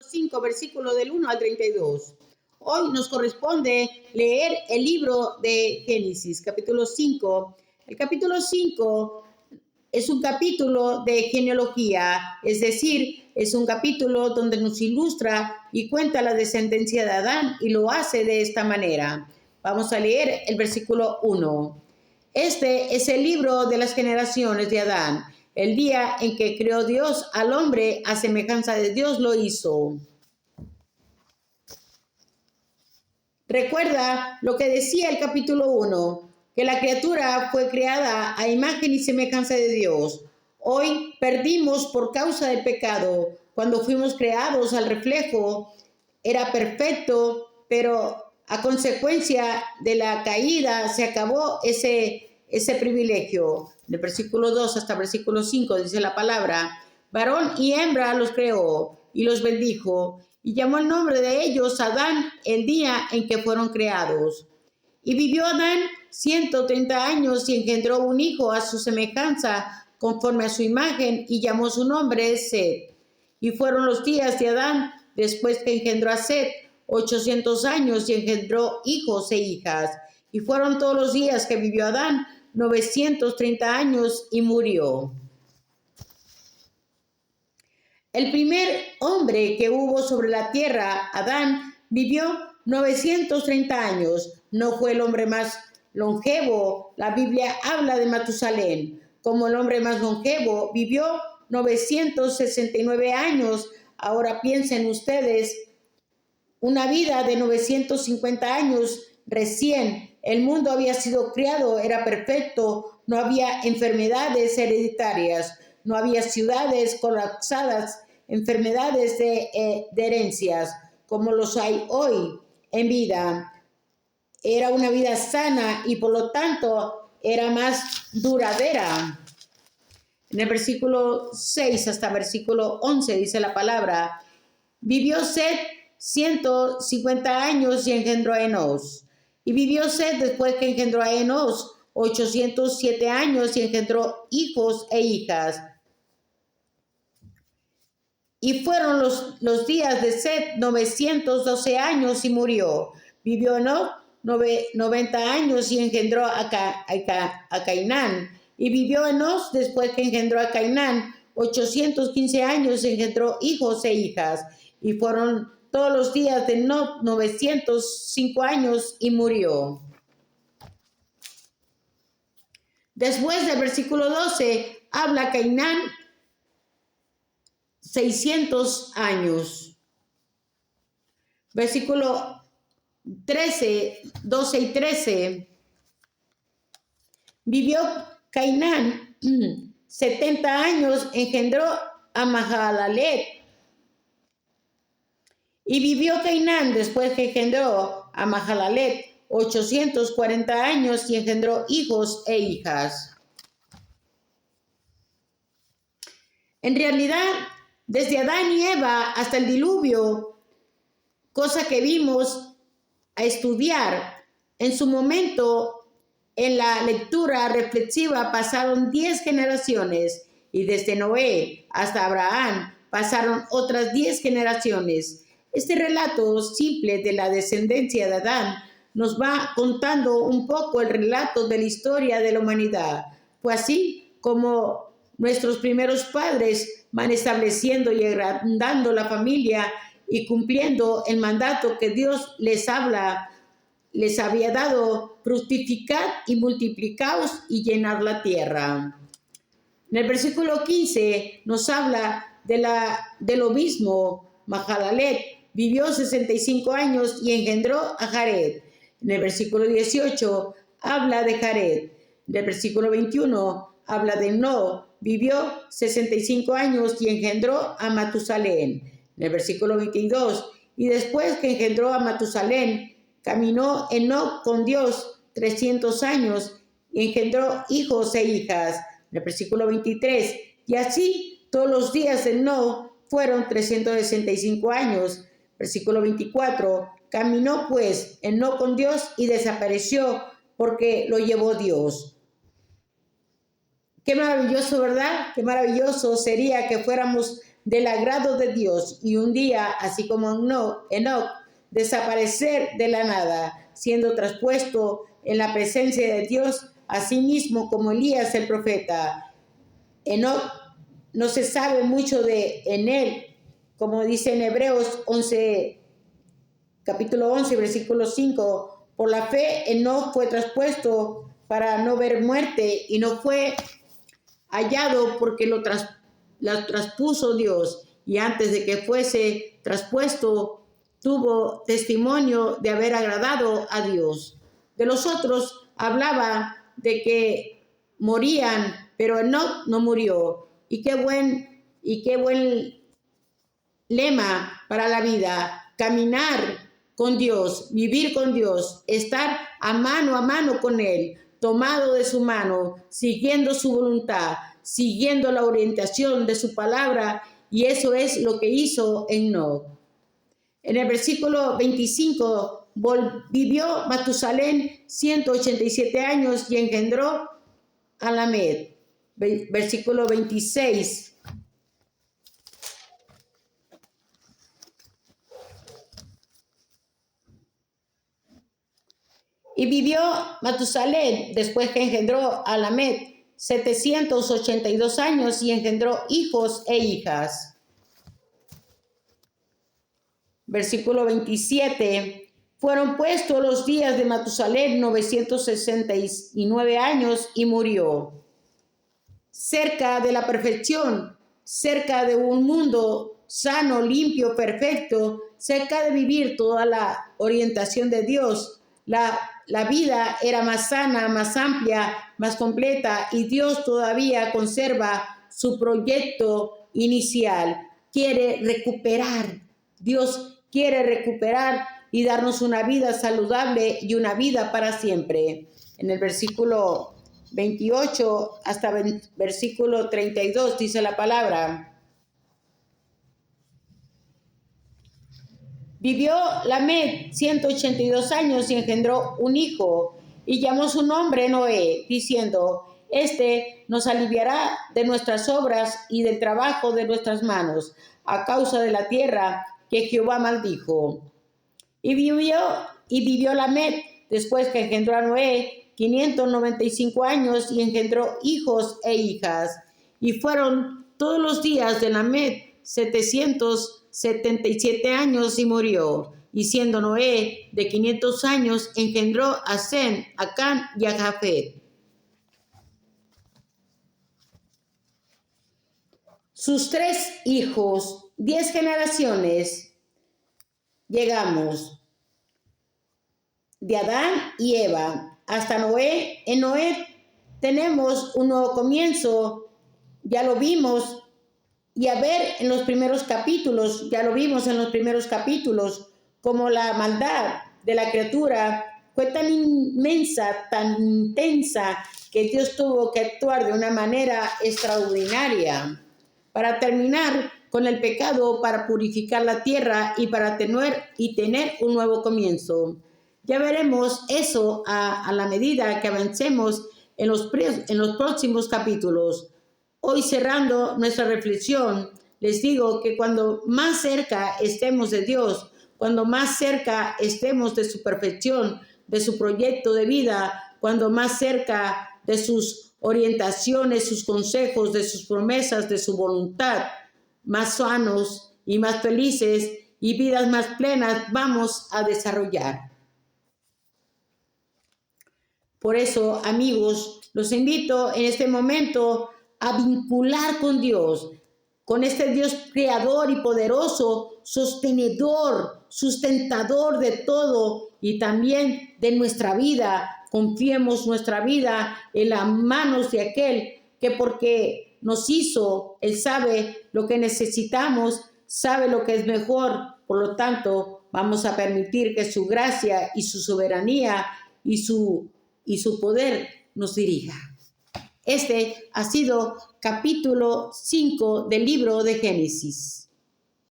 5, versículo del 1 al 32. Hoy nos corresponde leer el libro de Génesis, capítulo 5. El capítulo 5 es un capítulo de genealogía, es decir, es un capítulo donde nos ilustra y cuenta la descendencia de Adán y lo hace de esta manera. Vamos a leer el versículo 1. Este es el libro de las generaciones de Adán. El día en que creó Dios al hombre, a semejanza de Dios lo hizo. Recuerda lo que decía el capítulo 1, que la criatura fue creada a imagen y semejanza de Dios. Hoy perdimos por causa del pecado. Cuando fuimos creados al reflejo, era perfecto, pero a consecuencia de la caída se acabó ese privilegio. De versículo 2 hasta versículo 5 dice la palabra: varón y hembra los creó y los bendijo, y llamó el nombre de ellos Adán el día en que fueron creados. Y vivió Adán 130 años y engendró un hijo a su semejanza, conforme a su imagen, y llamó su nombre Set. Y fueron los días de Adán, después que engendró a Set, 800 años, y engendró hijos e hijas. Y fueron todos los días que vivió Adán 930 años y murió. El primer hombre que hubo sobre la tierra, Adán, vivió 930 años. No fue el hombre más longevo. La Biblia habla de Matusalén como el hombre más longevo. Vivió 969 años. Ahora piensen ustedes, una vida de 950 años recién. El mundo había sido creado, era perfecto, no había enfermedades hereditarias, no había ciudades colapsadas, enfermedades de herencias, como los hay hoy en vida. Era una vida sana y por lo tanto era más duradera. En el versículo 6 hasta versículo 11 dice la palabra: vivió Set 150 años y engendró a Enos. Y vivió Set después que engendró a Enos 807 años y engendró hijos e hijas. Y fueron los días de Set 912 años y murió. Vivió Enoc 90 años y engendró a Cainán. Y vivió Enoc después que engendró a Cainán 815 años y engendró hijos e hijas. Y fueron todos los días de Enoc 905 años y murió. Después del versículo 12 habla Cainán 600 años. Versículo 13, 12 y 13. Vivió Cainán 70 años, engendró a Mahalalet. Y vivió Cainán después que engendró a Mahalalet 840 años y engendró hijos e hijas. En realidad, desde Adán y Eva hasta el diluvio, cosa que vimos a estudiar en su momento en la lectura reflexiva, pasaron 10 generaciones, y desde Noé hasta Abraham pasaron otras 10 generaciones. Este relato simple de la descendencia de Adán nos va contando un poco el relato de la historia de la humanidad. Fue así como nuestros primeros padres van estableciendo y agrandando la familia y cumpliendo el mandato que Dios les había dado: fructificad y multiplicaos y llenar la tierra. En el versículo 15 nos habla de lo mismo. Mahalalet vivió 65 años y engendró a Jared. En el versículo 18 habla de Jared. En el versículo 21 habla de Enoc. Vivió 65 años y engendró a Matusalén. En el versículo 22, y después que engendró a Matusalén, caminó Enoc con Dios 300 años y engendró hijos e hijas. En el versículo 23, y así todos los días de Enoc fueron 365 años. Versículo 24, caminó pues Enoc con Dios y desapareció porque lo llevó Dios. Qué maravilloso, ¿verdad? Qué maravilloso sería que fuéramos del agrado de Dios, y un día, así como Enoc, desaparecer de la nada, siendo traspuesto en la presencia de Dios, así mismo como Elías el profeta. Enoc no se sabe mucho en él, como dice en Hebreos 11, capítulo 11, versículo 5. Por la fe, Enoc fue traspuesto para no ver muerte y no fue hallado porque lo traspuso Dios. Y antes de que fuese traspuesto, tuvo testimonio de haber agradado a Dios. De los otros hablaba de que morían, pero Enoc no murió. Y qué buen lema para la vida: caminar con Dios, vivir con Dios, estar a mano con Él, tomado de su mano, siguiendo su voluntad, siguiendo la orientación de su palabra, y eso es lo que hizo Enoc. En el versículo 25, vivió Matusalén 187 años y engendró a Lamed. Versículo 26. Y vivió Matusalén, después que engendró a Lamed, 782 años y engendró hijos e hijas. Versículo 27. Fueron puestos los días de Matusalén 969 años y murió. Cerca de la perfección, cerca de un mundo sano, limpio, perfecto, cerca de vivir toda la orientación de Dios, la vida era más sana, más amplia, más completa, y Dios todavía conserva su proyecto inicial. Quiere recuperar. Dios quiere recuperar y darnos una vida saludable y una vida para siempre. En el versículo 28 hasta versículo 32 dice la palabra: vivió Lamed 182 años y engendró un hijo, y llamó su nombre Noé, diciendo: este nos aliviará de nuestras obras y del trabajo de nuestras manos, a causa de la tierra que Jehová maldijo. Y vivió Lamed, después que engendró a Noé, 595 años y engendró hijos e hijas. Y fueron todos los días de Lamed 777 años y murió. Y siendo Noé de 500 años, engendró a Sem, a Cam y a Jafet. Sus 3 hijos, 10 generaciones. Llegamos de Adán y Eva hasta Noé. En Noé tenemos un nuevo comienzo, ya lo vimos, y a ver en los primeros capítulos, como la maldad de la criatura fue tan inmensa, tan intensa, que Dios tuvo que actuar de una manera extraordinaria para terminar con el pecado, para purificar la tierra y para tener un nuevo comienzo. Ya veremos eso a la medida que avancemos en los próximos capítulos. Hoy, cerrando nuestra reflexión, les digo que cuando más cerca estemos de Dios, cuando más cerca estemos de su perfección, de su proyecto de vida, cuando más cerca de sus orientaciones, sus consejos, de sus promesas, de su voluntad, más sanos y más felices y vidas más plenas vamos a desarrollar. Por eso, amigos, los invito en este momento a vincular con Dios, con este Dios creador y poderoso, sostenedor, sustentador de todo y también de nuestra vida. Confiemos nuestra vida en las manos de aquel que, porque nos hizo, Él sabe lo que necesitamos, sabe lo que es mejor. Por lo tanto, vamos a permitir que su gracia y su soberanía y su poder nos dirija. Este ha sido capítulo 5 del libro de Génesis.